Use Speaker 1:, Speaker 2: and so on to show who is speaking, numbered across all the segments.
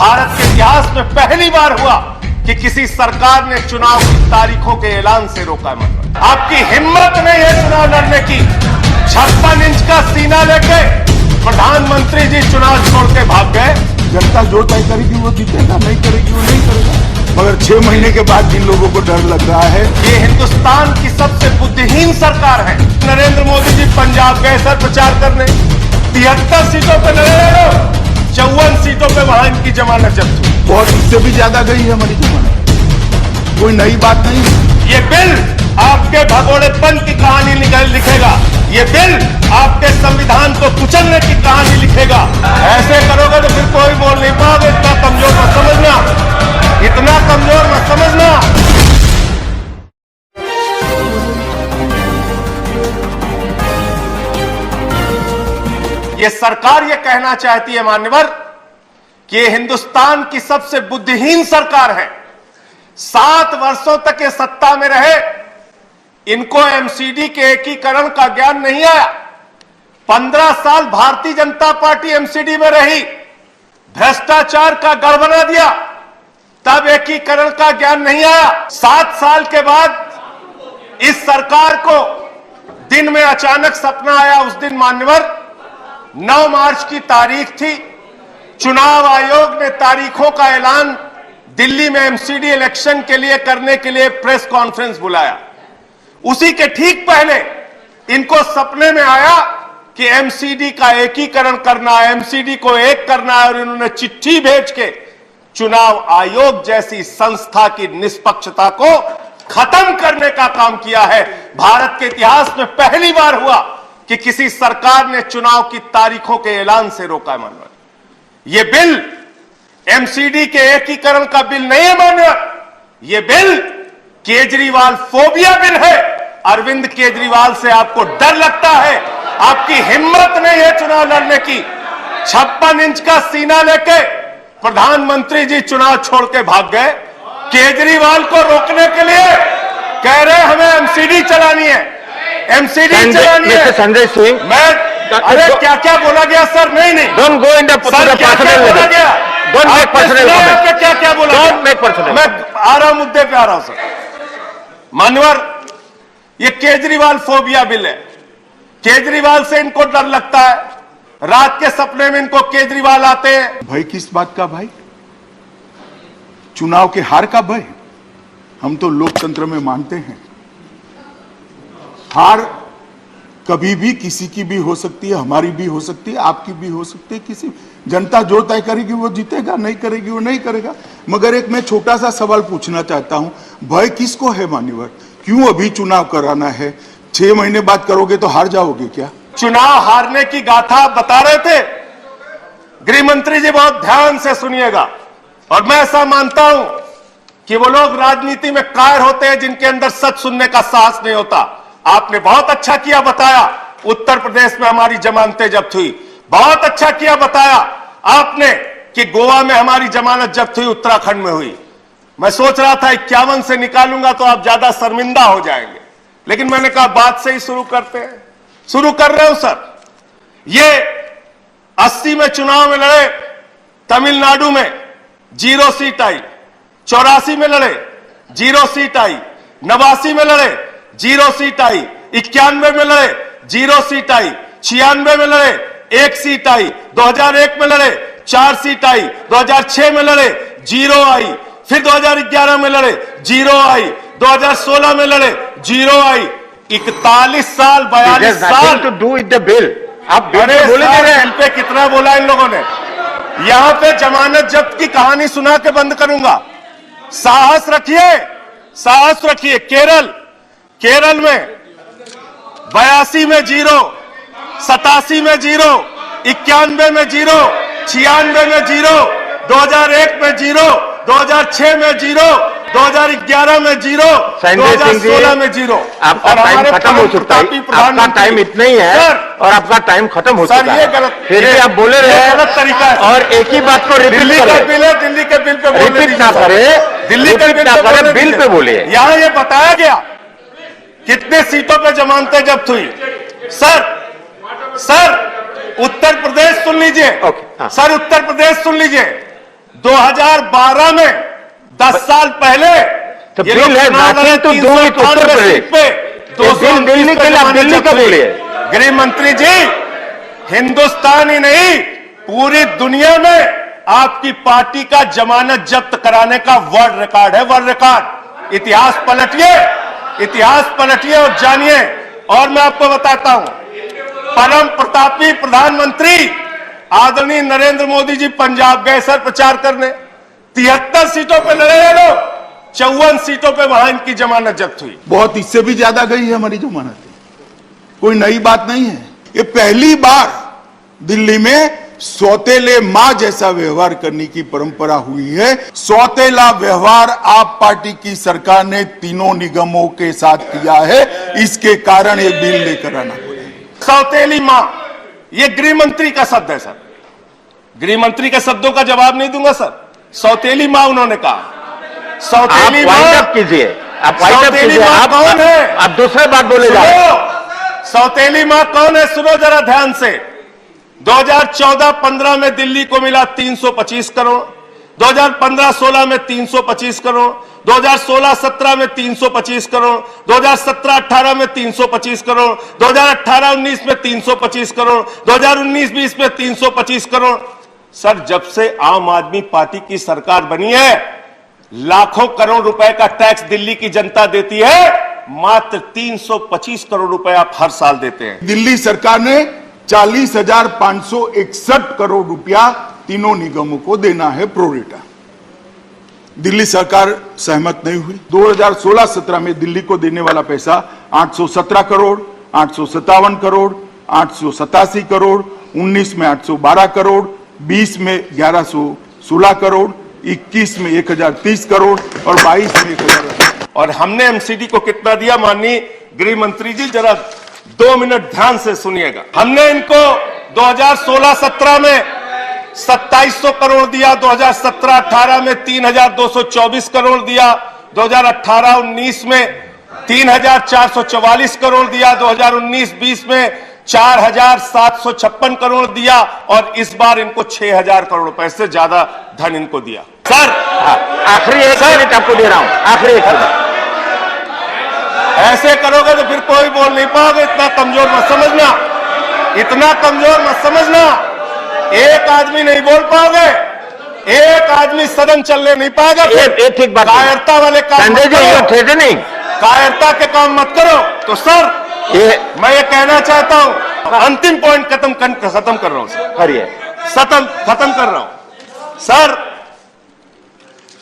Speaker 1: भारत के इतिहास में पहली बार हुआ कि किसी सरकार ने चुनाव की तारीखों के ऐलान से रोका है। आपकी हिम्मत नहीं है चुनाव लड़ने की। 56 इंच का सीना लेके प्रधानमंत्री जी चुनाव छोड़ के भाग गए।
Speaker 2: जनता जो तय करेगी वो जीतेगा, नहीं करेगी वो नहीं करेगा। मगर 6 महीने के बाद जिन लोगों को डर लग रहा है,
Speaker 1: ये हिंदुस्तान की सबसे बुद्धिहीन सरकार है। नरेंद्र मोदी जी पंजाब गए सर प्रचार करने, 73 सीटों पर लड़े, 54 सीटों पे वहां इनकी जमानत जब्त हुई।
Speaker 2: बहुत इससे भी ज्यादा गई है हमारी जमानत। कोई नई बात नहीं।
Speaker 1: ये बिल आपके भगोड़ेपन की कहानी लिखेगा। ये बिल आपके संविधान को कुचलने की कहानी लिखेगा। ऐसे करोगे तो फिर कोई बोल नहीं पाओगे। इतना कमजोर मत समझना, इतना कमजोर मत समझना। ये सरकार ये कहना चाहती है मान्यवर कि ये हिंदुस्तान की सबसे बुद्धिहीन सरकार है। 7 वर्षों तक ये सत्ता में रहे, इनको एमसीडी के एकीकरण का ज्ञान नहीं आया। 15 साल भारतीय जनता पार्टी एमसीडी में रही, भ्रष्टाचार का गढ़ बना दिया, तब एकीकरण का ज्ञान नहीं आया। 7 साल के बाद इस सरकार को दिन में अचानक सपना आया। उस दिन मान्यवर 9 मार्च की तारीख थी। चुनाव आयोग ने तारीखों का ऐलान दिल्ली में एमसीडी इलेक्शन के लिए करने के लिए प्रेस कॉन्फ्रेंस बुलाया। उसी के ठीक पहले इनको सपने में आया कि एमसीडी का एकीकरण करना है, एमसीडी को एक करना है, और इन्होंने चिट्ठी भेज के चुनाव आयोग जैसी संस्था की निष्पक्षता को खत्म करने का काम किया है। भारत के इतिहास में पहली बार हुआ कि किसी सरकार ने चुनाव की तारीखों के ऐलान से रोका है। मानव, यह बिल एमसीडी के एकीकरण का बिल नहीं है मानव, यह बिल केजरीवाल फोबिया बिल है। अरविंद केजरीवाल से आपको डर लगता है, आपकी हिम्मत नहीं है चुनाव लड़ने की। 56 इंच का सीना लेके प्रधानमंत्री जी चुनाव छोड़ के भाग गए। केजरीवाल को रोकने के लिए कह रहे हमें एमसीडी चलानी है, एमसीडी चलानी है।
Speaker 3: संजय सिंह,
Speaker 1: मैं अरे क्या क्या बोला गया सर? नहीं
Speaker 3: don't go in the personal
Speaker 1: बोला गया,
Speaker 3: डोंट मेक पर्सनल कमेंट,
Speaker 1: क्या क्या बोला?
Speaker 3: Don't make personal.
Speaker 1: मैं आ रहा हूं, मुद्दे पे आ रहा हूं सर। मानवर, ये केजरीवाल फोबिया बिल है। केजरीवाल से इनको डर लगता है। रात के सपने में इनको केजरीवाल आते हैं।
Speaker 2: भय किस बात का भाई? चुनाव के हार का भय? हम तो लोकतंत्र में मानते हैं हार कभी भी किसी की भी हो सकती है, हमारी भी हो सकती है, आपकी भी हो सकती है। किसी जनता जो तय करेगी वो जीतेगा, नहीं करेगी वो नहीं करेगा। मगर एक मैं छोटा सा सवाल पूछना चाहता हूं, भय किसको है मान्यवर? क्यों अभी चुनाव कराना है? 6 महीने बाद करोगे तो हार जाओगे क्या?
Speaker 1: चुनाव हारने की गाथा बता रहे थे गृह मंत्री जी, बहुत ध्यान से सुनिएगा। और मैं ऐसा मानता हूं कि वो लोग राजनीति में कायर होते हैं जिनके अंदर सच सुनने का साहस नहीं होता। आपने बहुत अच्छा किया बताया, उत्तर प्रदेश में हमारी जमानतें जब्त हुई। बहुत अच्छा किया बताया आपने कि गोवा में हमारी जमानत जब्त हुई, उत्तराखंड में हुई। मैं सोच रहा था 51 से निकालूंगा तो आप ज्यादा शर्मिंदा हो जाएंगे, लेकिन मैंने कहा बात से ही शुरू करते हैं। शुरू कर रहे हूं सर। ये 80 में चुनाव में लड़े, तमिलनाडु में 0 सीट आई। 84 में लड़े, 0 सीट आई। 89 में लड़े, 0 सीट आई। 91 में लड़े, 0 सीट आई। 96 में लड़े, 1 सीट आई। 2001 में लड़े, 4 सीट आई। 2006 में लड़े, 0 आई। फिर 2011 में लड़े, 0 आई। 2016 में लड़े, 0 आई। 41 साल, 42 साल
Speaker 3: to do with the bill. आप
Speaker 1: बिल पे कितना बोला इन लोगों ने? यहां पे जमानत जब्त की कहानी सुना के बंद करूंगा। साहस रखिए, साहस रखिए। केरल में 82 में 0, 87 में 0, 91 में 0, 96 में 0, 2001 में 0, 2006 में 0, 2011 में 0, 2016 में 0।
Speaker 3: आपका टाइम खत्म हो चुका है। आपका टाइम इतना ही है और आपका टाइम खत्म हो चुका है।
Speaker 1: ये गलत,
Speaker 3: फिर भी आप बोले रहे हैं,
Speaker 1: गलत तरीका है।
Speaker 3: और एक ही बात को रिपीट
Speaker 1: दिल्ली का बिल है, दिल्ली के बिल पे
Speaker 3: रिपीट ना करें,
Speaker 1: दिल्ली के
Speaker 3: बिल पे बोलिए।
Speaker 1: यहां ये बताया गया कितने सीटों पे जमानतें जब्त हुई। सर उत्तर प्रदेश सुन लीजिए।
Speaker 3: हाँ।
Speaker 1: सर उत्तर प्रदेश सुन लीजिए। 2012 में 10 साल पहले
Speaker 3: तो बिल है नाथी तो दो उत्तर प्रदेश पे दिल्ली के लिए आप दिल्ली का बोलिए।
Speaker 1: गृह मंत्री जी, हिंदुस्तान ही नहीं पूरी दुनिया में आपकी पार्टी का जमानत जब्त कराने का वर्ल्ड रिकॉर्ड है, वर्ल्ड रिकॉर्ड। इतिहास पलटिए और जानिए। और मैं आपको बताता हूं, परम प्रतापी प्रधानमंत्री आदरणीय नरेंद्र मोदी जी पंजाब गए सर प्रचार करने, 73 सीटों पे लड़े ये लोग, 54 सीटों पे वहां इनकी जमानत जब्त हुई।
Speaker 2: बहुत इससे भी ज्यादा गई है हमारी जमानत, कोई नई बात नहीं है। ये पहली बार दिल्ली में सौतेले मां जैसा व्यवहार करने की परंपरा हुई है। सौतेला व्यवहार आप पार्टी की सरकार ने तीनों निगमों के साथ किया है, इसके कारण ये बिल लेकर आना पड़ा।
Speaker 1: सौतेली मां, ये गृह मंत्री का शब्द है सर, गृह मंत्री के शब्दों का जवाब नहीं दूंगा सर। सौतेली मां उन्होंने कहा। सौतेली मां
Speaker 3: कीजिए,
Speaker 1: सौतेली मां कौन है?
Speaker 3: आप दूसरे बात बोले जा रहे हैं।
Speaker 1: सौतेली मां कौन है सुनो जरा ध्यान से। 2014-15 में दिल्ली को मिला 325 करोड़, 2015-16 में 325 करोड़, 2016-17 में 325 करोड़, 2017-18 में 325 करोड़, 2018-19 में 325 करोड़, 2019-20 में 325 करोड़। सर, जब से आम आदमी पार्टी की सरकार बनी है, लाखों करोड़ रुपए का टैक्स दिल्ली की जनता देती है, मात्र 325 करोड़ रुपए आप हर साल देते हैं।
Speaker 2: दिल्ली सरकार ने 40,561 करोड़ रुपया तीनों निगमों को देना है प्रोरेटा। दिल्ली सरकार सहमत नहीं हुई। 2016-17 में दिल्ली को देने वाला पैसा 817 करोड़, 857 करोड़, 887 करोड़, 19 में 812 करोड़, 20 में 1116 करोड़, 21 में 1030 करोड़ और 22 में 1000।
Speaker 1: और हमने एमसीडी को कितना दिया माननीय गृह मंत्री जी, जरा 2 मिनट ध्यान से सुनिएगा। हमने इनको 2016-17 में 2700 करोड़ दिया, 2017-18 में 3224 करोड़ दिया, 2018-19 में 3444 करोड़ दिया, 2019-20 में 4756 करोड़ दिया और इस बार इनको 6000 करोड़ रुपए से ज्यादा धन इनको दिया। सर,
Speaker 3: आखिरी एक मिनट आपको दे रहा हूं, आखिरी एक मिनट।
Speaker 1: ऐसे करोगे तो फिर कोई बोल नहीं पाओगे। इतना कमजोर मत समझना, इतना कमजोर मत समझना। एक आदमी नहीं बोल पाओगे, एक आदमी सदन चलने नहीं पाएगा।
Speaker 3: ठीक बात,
Speaker 1: कायरता वाले काम मत करो,
Speaker 3: नहीं,
Speaker 1: कायरता के काम मत करो। तो सर, मैं ये कहना चाहता हूं, अंतिम पॉइंट खत्म कर रहा हूं सर, खत्म कर रहा हूं सर।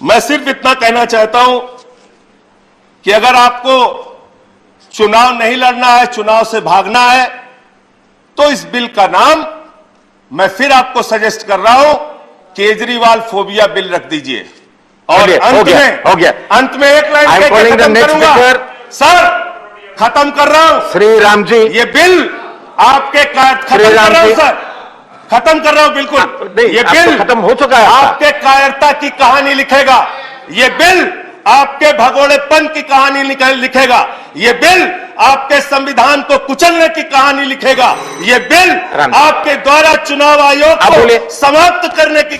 Speaker 1: मैं सिर्फ इतना कहना चाहता हूं कि अगर आपको चुनाव नहीं लड़ना है, चुनाव से भागना है, तो इस बिल का नाम मैं फिर आपको सजेस्ट कर रहा हूं, केजरीवाल फोबिया बिल रख दीजिए। और अंत में एक लाइन खत्म करूंगा सर, खत्म कर रहा हूं।
Speaker 3: श्री राम जी,
Speaker 1: ये बिल आपके खत्म कर रहा हूं सर, खत्म कर रहा हूं बिल्कुल। ये बिल
Speaker 3: खत्म हो चुका है।
Speaker 1: आपके कायरता की कहानी लिखेगा, ये बिल आपके भगोड़ेपन की कहानी लिखेगा, ये बिल आपके संविधान को कुचलने की कहानी लिखेगा, ये बिल आपके द्वारा चुनाव आयोग को समाप्त करने की